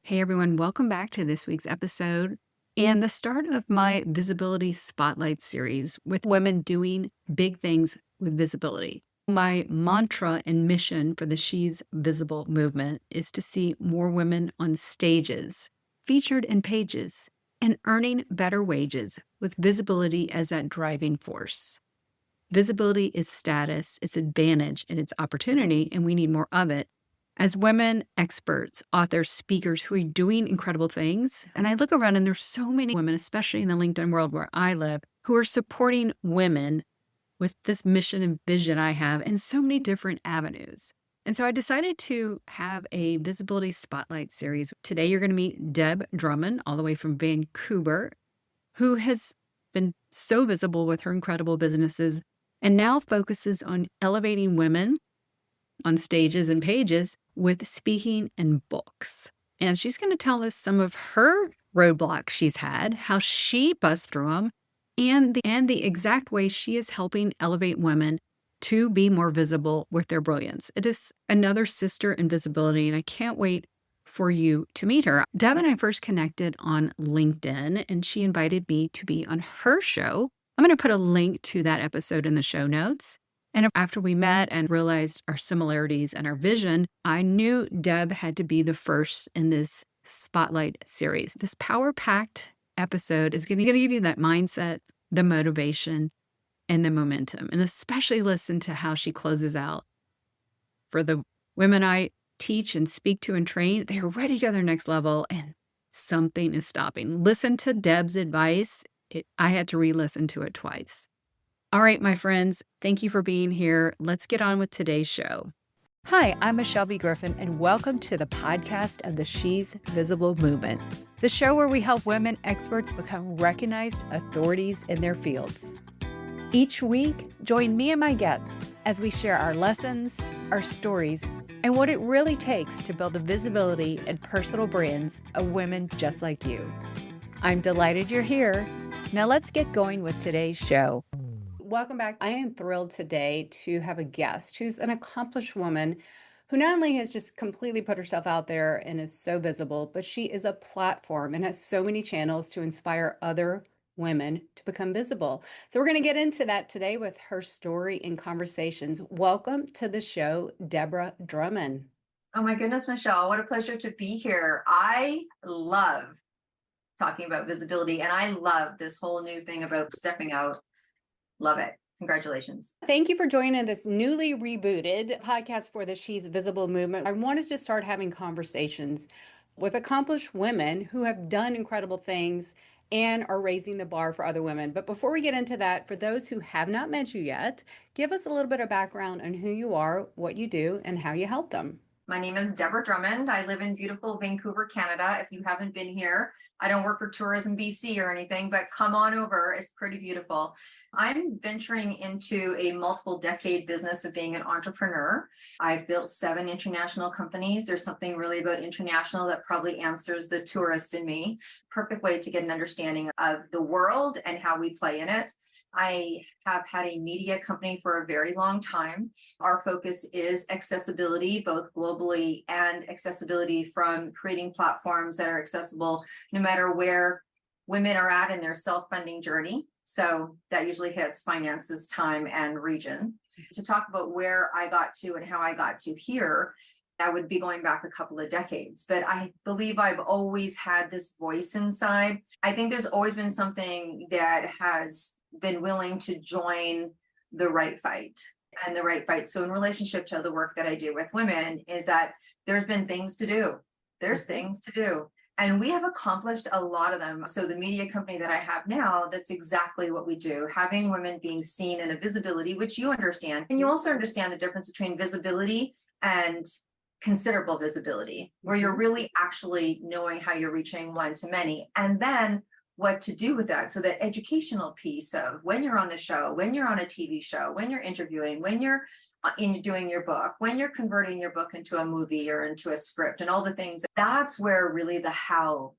Hey everyone, welcome back to this week's episode and the start of my Visibility Spotlight series with women doing big things with visibility. My mantra and mission for the She's Visible movement is to see more women on stages, featured in pages, and earning better wages with visibility as that driving force. Visibility is status, it's advantage, and it's opportunity, and we need more of it. As women experts, authors, speakers who are doing incredible things, and I look around and there's so many women, especially in the LinkedIn world where I live, who are supporting women with this mission and vision I have in so many different avenues. And so I decided to have a visibility spotlight series. Today you're going to meet Deb Drummond, all the way from Vancouver, who has been so visible with her incredible businesses and now focuses on elevating women on stages and pages with speaking and books. And she's going to tell us some of her roadblocks she's had, how she buzzed through them, and the exact way she is helping elevate women to be more visible with their brilliance. It is another sister in visibility, and I can't wait for you to meet her. Deb and I first connected on LinkedIn, and she invited me to be on her show. I'm going to put a link to that episode in the show notes. And after we met and realized our similarities and our vision, I knew Deb had to be the first in this spotlight series. This power-packed episode is going to give you that mindset, the motivation, and the momentum. And especially listen to how she closes out. For the women I teach and speak to and train, they are ready to go to their next level and something is stopping. Listen to Deb's advice. I had to re-listen to it twice. All right, my friends, thank you for being here. Let's get on with today's show. Hi, I'm Michelle B. Griffin, and welcome to the podcast of the She's Visible movement, the show where we help women experts become recognized authorities in their fields. Each week, join me and my guests as we share our lessons, our stories, and what it really takes to build the visibility and personal brands of women just like you. I'm delighted you're here. Now let's get going with today's show. Welcome back. I am thrilled today to have a guest who's an accomplished woman who not only has just completely put herself out there and is so visible, but she is a platform and has so many channels to inspire other women to become visible. So we're going to get into that today with her story and conversations. Welcome to the show, Deborah Drummond. Oh my goodness, Michelle, what a pleasure to be here. I love talking about visibility, and I love this whole new thing about stepping out. Love it. Congratulations. Thank you for joining this newly rebooted podcast for the She's Visible movement. I wanted to start having conversations with accomplished women who have done incredible things and are raising the bar for other women. But before we get into that, for those who have not met you yet, give us a little bit of background on who you are, what you do, and how you help them. My name is Deborah Drummond. I live in beautiful Vancouver, Canada. If you haven't been here, I don't work for Tourism BC or anything, but come on over. It's pretty beautiful. I'm venturing into a multiple decade business of being an entrepreneur. I've built 7 international companies. There's something really about international that probably answers the tourist in me. Perfect way to get an understanding of the world and how we play in it. I have had a media company for a very long time. Our focus is accessibility, both globally and accessibility from creating platforms that are accessible no matter where women are at in their self-funding journey. So that usually hits finances, time, and region. To talk about where I got to and how I got to here, I would be going back a couple of decades, but I believe I've always had this voice inside. I think there's always been something that has been willing to join the right fight. And the right fight. So in relationship to the work that I do with women is that there's been things to do. There's things to do. And we have accomplished a lot of them. So the media company that I have now, that's exactly what we do. Having women being seen in a visibility, which you understand. And you also understand the difference between visibility and considerable visibility, where you're really actually knowing how you're reaching one to many. And then what to do with that. So that educational piece of when you're on the show, when you're on a TV show, when you're interviewing, when you're doing your book, when you're converting your book into a movie or into a script and all the things, that's where really the how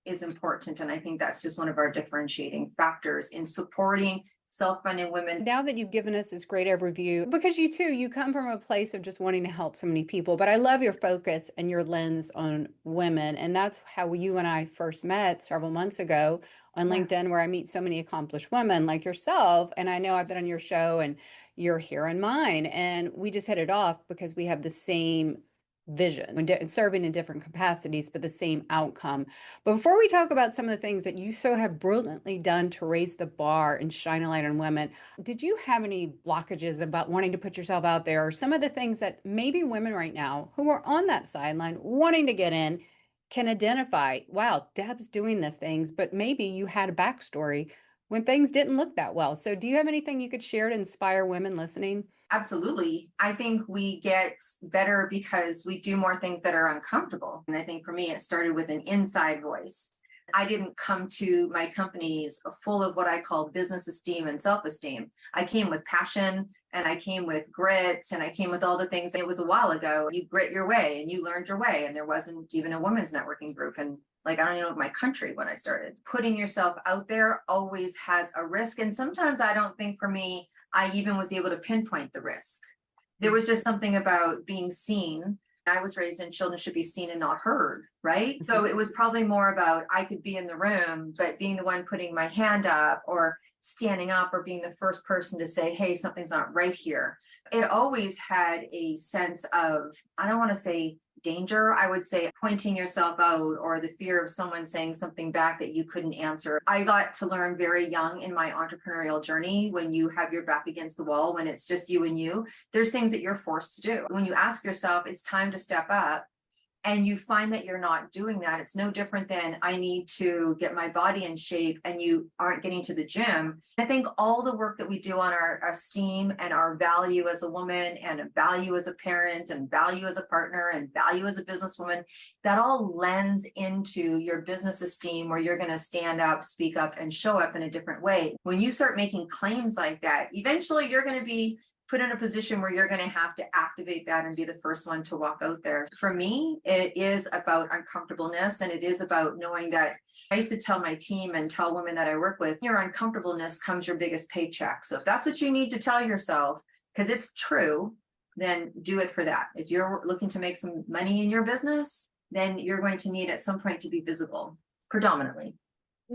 is important. And I think that's just one of our differentiating factors in supporting self-funding women. Now that you've given us this great overview, because you too, you come from a place of just wanting to help so many people, but I love your focus and your lens on women. And that's how you and I first met several months ago on Yeah. LinkedIn, where I meet so many accomplished women like yourself. And I know I've been on your show and you're here on mine. And we just hit it off because we have the same vision and serving in different capacities, but the same outcome. But before we talk about some of the things that you so have brilliantly done to raise the bar and shine a light on women, did you have any blockages about wanting to put yourself out there, or some of the things that maybe women right now who are on that sideline wanting to get in can identify? Wow, Deb's doing these things, but maybe you had a backstory when things didn't look that well. So do you have anything you could share to inspire women listening? Absolutely. I think we get better because we do more things that are uncomfortable. And I think for me, it started with an inside voice. I didn't come to my companies full of what I call business esteem and self-esteem. I came with passion and I came with grit and I came with all the things. It was a while ago. You grit your way and you learned your way. And there wasn't even a women's networking group. And like, I don't even know my country when I started. Putting yourself out there always has a risk. And sometimes I don't think for me, I even was able to pinpoint the risk. There was just something about being seen. I was raised in children should be seen and not heard, right? So it was probably more about I could be in the room, but being the one putting my hand up or standing up or being the first person to say, hey, something's not right here. It always had a sense of, I don't want to say danger, I would say pointing yourself out or the fear of someone saying something back that you couldn't answer. I got to learn very young in my entrepreneurial journey when you have your back against the wall, when it's just you and you, there's things that you're forced to do. When you ask yourself, it's time to step up, and you find that you're not doing that, it's no different than I need to get my body in shape and you aren't getting to the gym. I think all the work that we do on our esteem and our value as a woman and a value as a parent and value as a partner and value as a businesswoman, that all lends into your business esteem where you're going to stand up, speak up, and show up in a different way. When you start making claims like that, eventually you're going to be put in a position where you're going to have to activate that and be the first one to walk out there. For me, it is about uncomfortableness, and it is about knowing that I used to tell my team and tell women that I work with, your uncomfortableness comes your biggest paycheck. So if that's what you need to tell yourself, because it's true, then do it for that. If you're looking to make some money in your business, then you're going to need at some point to be visible, predominantly.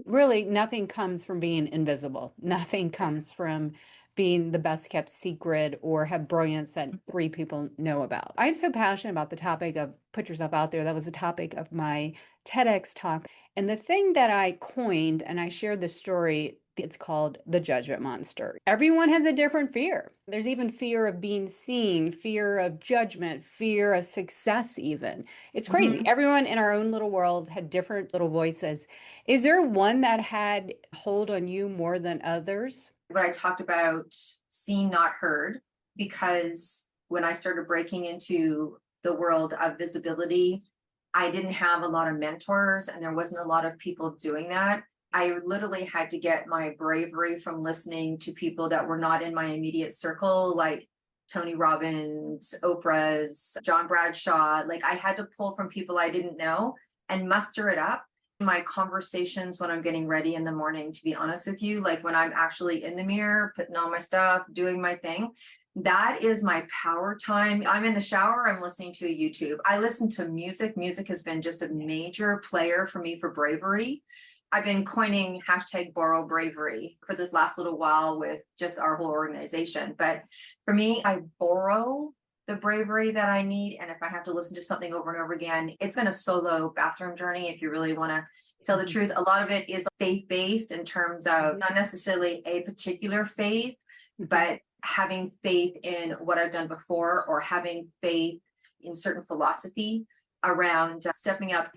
Really, nothing comes from being invisible. Nothing comes from being the best kept secret or have brilliance that three people know about. I'm so passionate about the topic of put yourself out there. That was the topic of my TEDx talk. And the thing that I coined, and I shared the story, it's called the judgment monster. Everyone has a different fear. There's even fear of being seen, fear of judgment, fear of success, even. It's crazy. Everyone in our own little world had different little voices. Is there one that had hold on you more than others? What I talked about, seen, not heard, because when I started breaking into the world of visibility, I didn't have a lot of mentors and there wasn't a lot of people doing that. I literally had to get my bravery from listening to people that were not in my immediate circle, like Tony Robbins, Oprah's, John Bradshaw. Like I had to pull from people I didn't know and muster it up. My conversations when I'm getting ready in the morning, to be honest with you, like when I'm actually in the mirror, putting on my stuff, doing my thing, that is my power time. I'm in the shower, I'm listening to a YouTube. I listen to music. Music has been just a major player for me for bravery. I've been coining hashtag borrow bravery for this last little while with just our whole organization. But for me, I borrow the bravery that I need. And if I have to listen to something over and over again, it's been a solo bathroom journey. If you really want to tell the truth, a lot of it is faith-based in terms of not necessarily a particular faith, but having faith in what I've done before or having faith in certain philosophy around stepping up.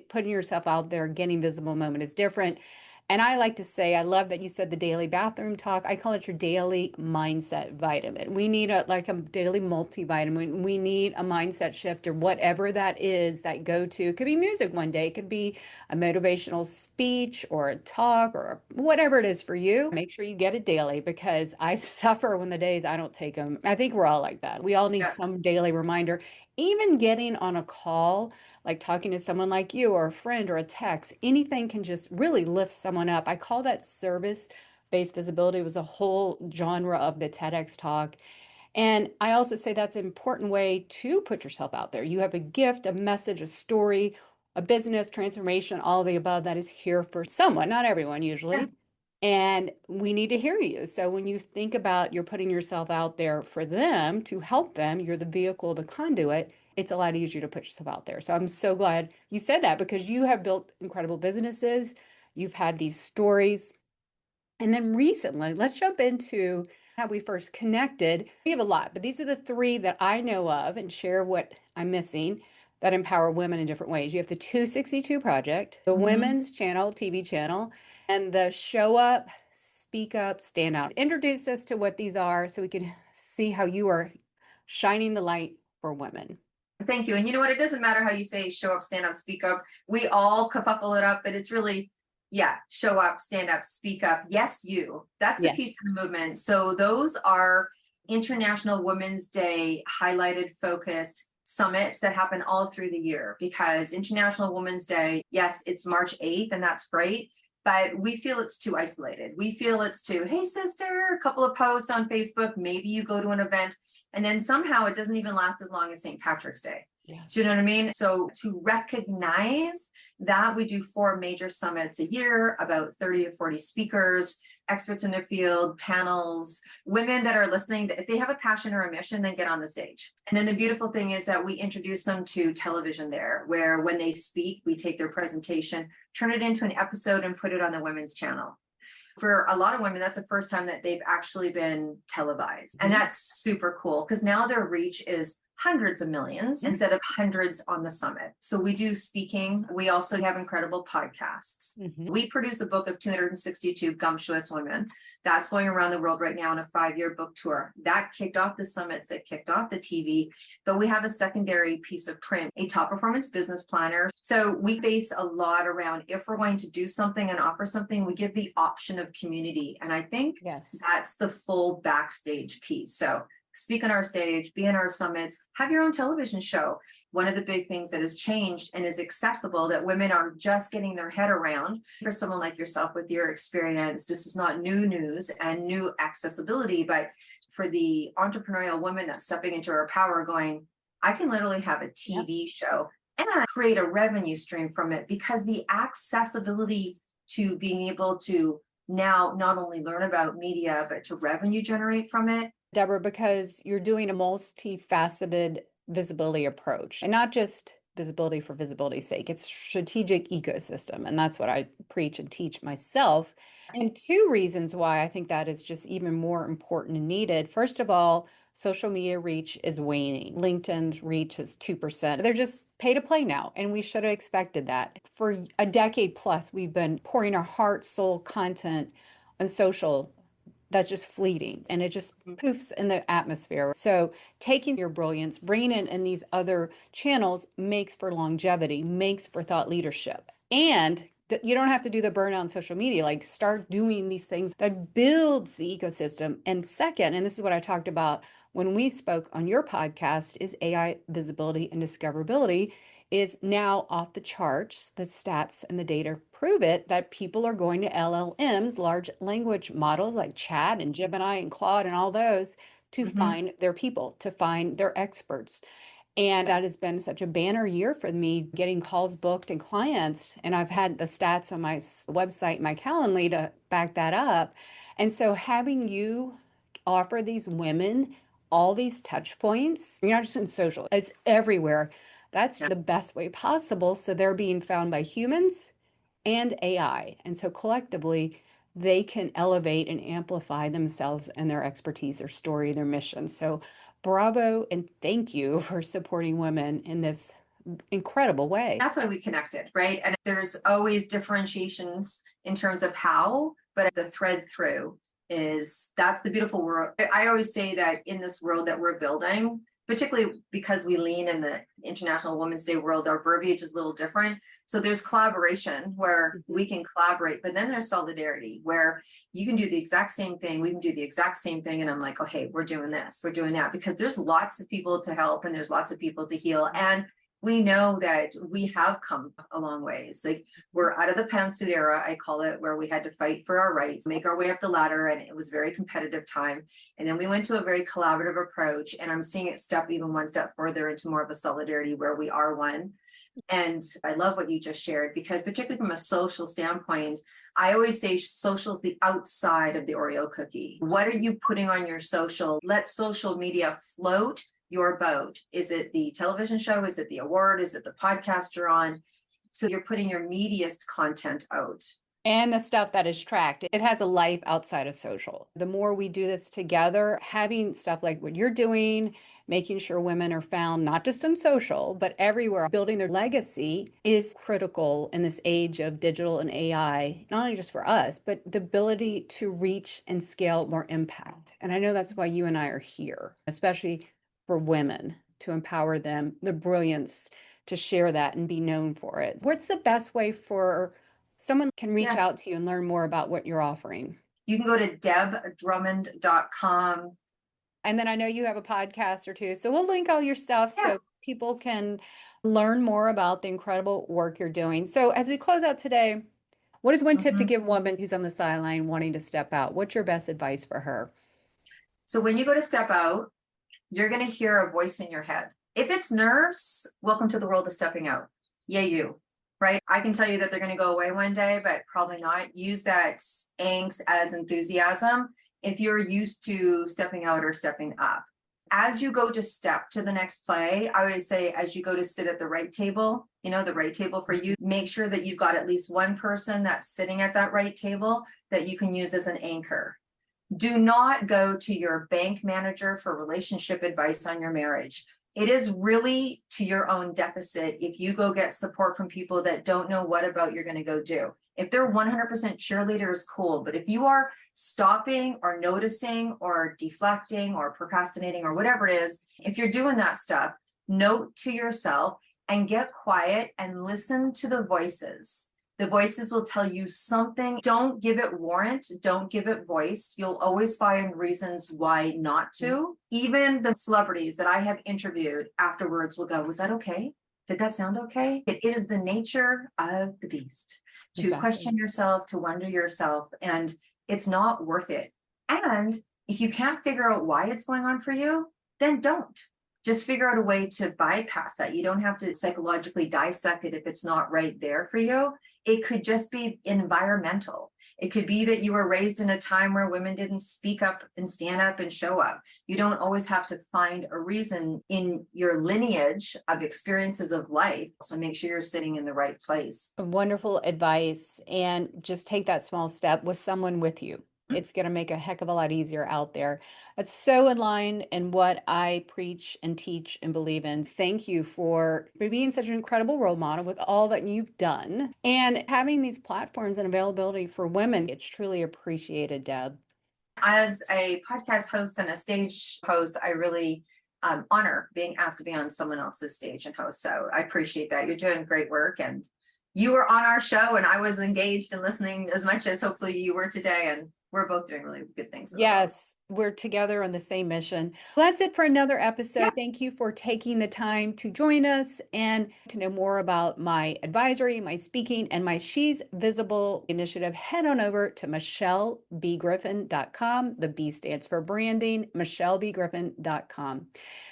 Putting yourself out there, getting visible moment is different. And I like to say, I love that you said the daily bathroom talk. I call it your daily mindset vitamin. We need like a daily multivitamin. We need a mindset shift or whatever that is that go to. It could be music one day. It could be a motivational speech or a talk or whatever it is for you. Make sure you get it daily because I suffer when the days I don't take them. I think we're all like that. We all need some daily reminder. Even getting on a call, like talking to someone like you or a friend or a text, anything can just really lift someone up. I call that service based visibility was a whole genre of the TEDx talk. And I also say that's an important way to put yourself out there. You have a gift, a message, a story, a business transformation, all of the above that is here for someone, not everyone Yeah. usually. And we need to hear you. So when you think about you're putting yourself out there for them to help them, you're the vehicle, the conduit, it's a lot easier to put yourself out there. So I'm so glad you said that because you have built incredible businesses. You've had these stories. And then recently, let's jump into how we first connected. We have a lot, but these are the three that I know of and share what I'm missing that empower women in different ways. You have the 262 Project, the Mhm. Women's Channel, TV channel, and the Show Up, Speak Up, Stand Out. Introduce us to what these are so we can see how you are shining the light for women. Thank you. And you know what? It doesn't matter how you say show up, stand up, speak up. We all kerfuffle it up, but it's really, yeah, show up, stand up, speak up. Yes, you. That's the Yeah. piece of the movement. So those are International Women's Day highlighted, focused summits that happen all through the year because International Women's Day, yes, it's March 8th, and that's great. But we feel it's too isolated. We feel it's too, hey, sister, a couple of posts on Facebook. Maybe you go to an event and then somehow it doesn't even last as long as St. Patrick's Day. Yes. Do you know what I mean? So to recognize that, we do 4 major summits a year, about 30 to 40 speakers, experts in their field, panels, women that are listening. If they have a passion or a mission, then get on the stage. And then the beautiful thing is that we introduce them to television there, where when they speak, we take their presentation, turn it into an episode and put it on the Women's Channel. For a lot of women, that's the first time that they've actually been televised. And that's super cool because now their reach is hundreds of millions instead of hundreds on the summit. So we do speaking. We also have incredible podcasts. We produce a book of 262 gumptuous women that's going around the world right now on a 5-year book tour. That kicked off the summits, that kicked off the TV, but we have a secondary piece of print, a top performance business planner. So we base a lot around if we're going to do something and offer something, we give the option of community. And I think Yes. that's the full backstage piece. So speak on our stage, be in our summits, have your own television show. One of the big things that has changed and is accessible that women are just getting their head around, for someone like yourself with your experience, this is not new news and new accessibility, but for the entrepreneurial woman that's stepping into her power going, I can literally have a TV show and create a revenue stream from it because the accessibility to being able to now not only learn about media, but to revenue generate from it. Deborah, because you're doing a multifaceted visibility approach and not just visibility for visibility's sake. It's strategic ecosystem. And that's what I preach and teach myself. And 2 reasons why I think that is just even more important and needed. First of all, social media reach is waning. LinkedIn's reach is 2%. They're just pay to play now. And we should have expected that. For a decade plus, we've been pouring our heart, soul, content on social that's just fleeting and it just poofs in the atmosphere. So taking your brilliance, bringing it in these other channels makes for longevity, makes for thought leadership. And you don't have to do the burnout on social media, like start doing these things that builds the ecosystem. And second, and this is what I talked about when we spoke on your podcast, is AI visibility and discoverability is now off the charts. The stats and the data prove it that people are going to LLMs, large language models like Chat and Gemini and Claude and all those to find their people, to find their experts. And that has been such a banner year for me, getting calls booked and clients. And I've had the stats on my website, my Calendly to back that up. And so having you offer these women all these touch points, you're not just in social, it's everywhere. That's the best way possible. So they're being found by humans and AI. And so collectively, they can elevate and amplify themselves and their expertise, their story, their mission. So bravo and thank you for supporting women in this incredible way. That's why we connected, right? And there's always differentiations in terms of how, but the thread through is that's the beautiful world. I always say that in this world that we're building, particularly because we lean in the International Women's Day world, our verbiage is a little different. So there's collaboration where we can collaborate, but then there's solidarity where you can do the exact same thing. We can do the exact same thing. And I'm like, oh, hey, we're doing this, we're doing that, because there's lots of people to help and there's lots of people to heal. And we know that we have come a long ways. Like, we're out of the pantsuit era, I call it, where we had to fight for our rights, make our way up the ladder, and it was very competitive time. And then we went to a very collaborative approach, and I'm seeing it step even one step further into more of a solidarity where we are one. And I love what you just shared, because particularly from a social standpoint, I always say social is the outside of the Oreo cookie. What are you putting on your social? Let social media float your boat. Is it the television show? Is it the award? Is it the podcast you're on? So you're putting your meatiest content out. And the stuff that is tracked, it has a life outside of social. The more we do this together, having stuff like what you're doing, making sure women are found not just on social, but everywhere, building their legacy is critical in this age of digital and AI, not only just for us, but the ability to reach and scale more impact. And I know that's why you and I are here, especially for women, to empower them, the brilliance to share that and be known for it. What's the best way for someone can reach out to you and learn more about what you're offering? You can go to debdrummond.com. And then I know you have a podcast or two, so we'll link all your stuff so people can learn more about the incredible work you're doing. So as we close out today, what is one tip to give a woman who's on the sideline wanting to step out? What's your best advice for her? So when you go to step out, you're going to hear a voice in your head. If it's nerves, welcome to the world of stepping out. Yay, you. Right? I can tell you that they're going to go away one day, but probably not. Use that angst as enthusiasm if you're used to stepping out or stepping up. As you go to step to the next play, I always say, as you go to sit at the right table, the right table for you, make sure that you've got at least one person that's sitting at that right table that you can use as an anchor. Do not go to your bank manager for relationship advice on your marriage. It is really to your own deficit if you go get support from people that don't know what about you're going to go do. If they're 100% cheerleaders, cool. But if you are stopping or noticing or deflecting or procrastinating or whatever it is, if you're doing that stuff, note to yourself and get quiet and listen to the voices. The voices will tell you something. Don't give it warrant. Don't give it voice. You'll always find reasons why not to. Even the celebrities that I have interviewed afterwards will go, was that okay? Did that sound okay? It is the nature of the beast to question yourself, to wonder yourself, and it's not worth it. And if you can't figure out why it's going on for you, then don't. Just figure out a way to bypass that. You don't have to psychologically dissect it if it's not right there for you. It could just be environmental. It could be that you were raised in a time where women didn't speak up and stand up and show up. You don't always have to find a reason in your lineage of experiences of life. So make sure you're sitting in the right place. Wonderful advice. And just take that small step with someone with you. It's going to make a heck of a lot easier out there. It's so in line in what I preach and teach and believe in. Thank you for being such an incredible role model with all that you've done and having these platforms and availability for women. It's truly appreciated, Deb. As a podcast host and a stage host, I really honor being asked to be on someone else's stage and host. So I appreciate that. You're doing great work, and you were on our show and I was engaged and listening as much as hopefully you were today. And we're both doing really good things. Yes, we're together on the same mission. Well, that's it for another episode. Yeah. Thank you for taking the time to join us and to know more about my advisory, my speaking, and my She's Visible initiative. Head on over to michellebgriffin.com. The B stands for branding, michellebgriffin.com.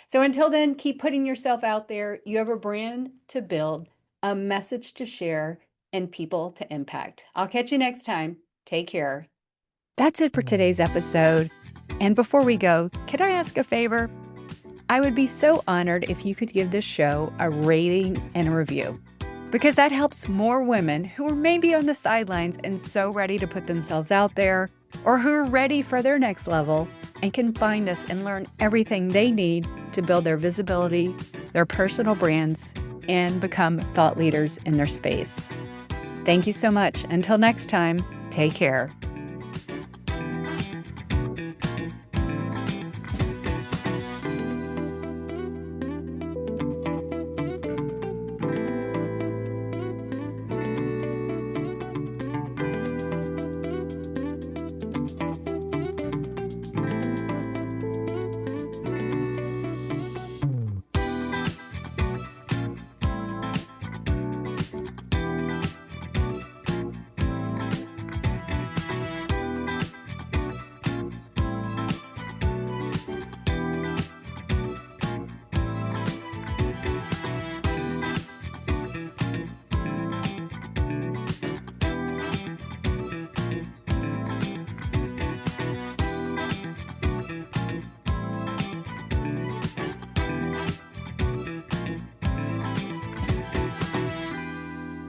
So until then, keep putting yourself out there. You have a brand to build, a message to share, and people to impact. I'll catch you next time. Take care. That's it for today's episode. And before we go, can I ask a favor? I would be so honored if you could give this show a rating and a review, because that helps more women who are maybe on the sidelines and so ready to put themselves out there, or who are ready for their next level and can find us and learn everything they need to build their visibility, their personal brands, and become thought leaders in their space. Thank you so much. Until next time, take care.